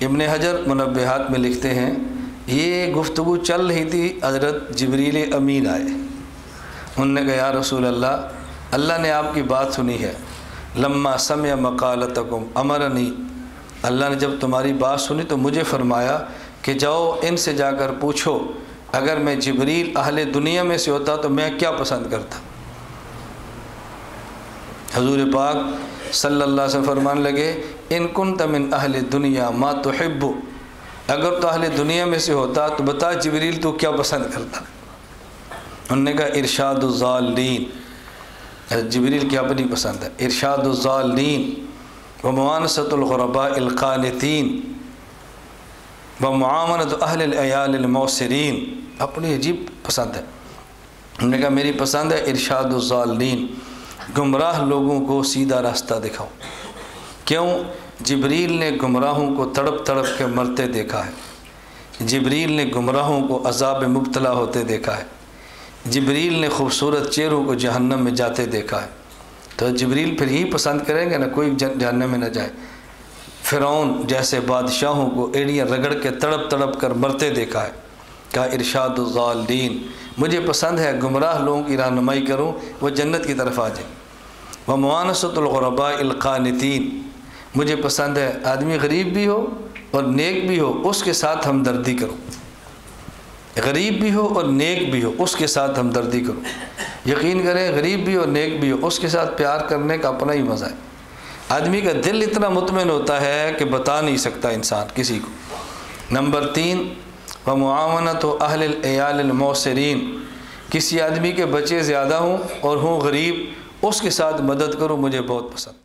ابن حجر منبہات میں لکھتے ہیں یہ گفتگو چل رہی تھی، حضرت جبریل امین آئے، انہوں نے کہا یا رسول اللہ نے آپ کی بات سنی ہے، لما سمع مقالتکم امرنی، اللہ نے جب تمہاری بات سنی تو مجھے فرمایا کہ جاؤ ان سے جا کر پوچھو اگر میں جبریل اہل دنیا میں سے ہوتا تو میں کیا پسند کرتا۔ حضور پاک صلی اللہ علیہ وسلم فرمانے لگے ان کنت من اہل دنیا ما تحب، اگر تو اہل دنیا میں سے ہوتا تو بتا جبریل تو کیا پسند کرتا۔ انہوں نے کہا ارشاد الضالین، جبریل کی اپنی پسند ہے، ارشاد الضالین وموانست الغرباء القانتین ومعاملۃ اہل العیال الموسرین، اپنی عجیب پسند ہے۔ انہوں نے کہا میری پسند ہے ارشاد الضالین، گمراہ لوگوں کو سیدھا راستہ دکھاؤ۔ کیوں؟ جبریل نے گمراہوں کو تڑپ تڑپ کے مرتے دیکھا ہے، جبریل نے گمراہوں کو عذاب مبتلا ہوتے دیکھا ہے، جبریل نے خوبصورت چہروں کو جہنم میں جاتے دیکھا ہے، تو جبریل پھر ہی پسند کریں گے نا کوئی جہنم میں نہ جائے۔ فرعون جیسے بادشاہوں کو ایڑیاں رگڑ کے تڑپ تڑپ کر مرتے دیکھا ہے، کہا ارشاد الضالین، مجھے پسند ہے گمراہ لوگوں کی رہنمائی کروں وہ جنت کی طرف آ جائیں۔ وموانست الغرباء القانتین، مجھے پسند ہے آدمی غریب بھی ہو اور نیک بھی ہو اس کے ساتھ ہمدردی کرو، غریب بھی ہو اور نیک بھی ہو اس کے ساتھ ہمدردی کرو۔ یقین کریں غریب بھی ہو نیک بھی ہو اس کے ساتھ پیار کرنے کا اپنا ہی مزہ ہے، آدمی کا دل اتنا مطمئن ہوتا ہے کہ بتا نہیں سکتا انسان کسی کو۔ نمبر 3 ومعاونت اہل العیال الموسرین، کسی آدمی کے بچے زیادہ ہوں اور ہوں غریب اس کے ساتھ مدد کرو، مجھے بہت پسند۔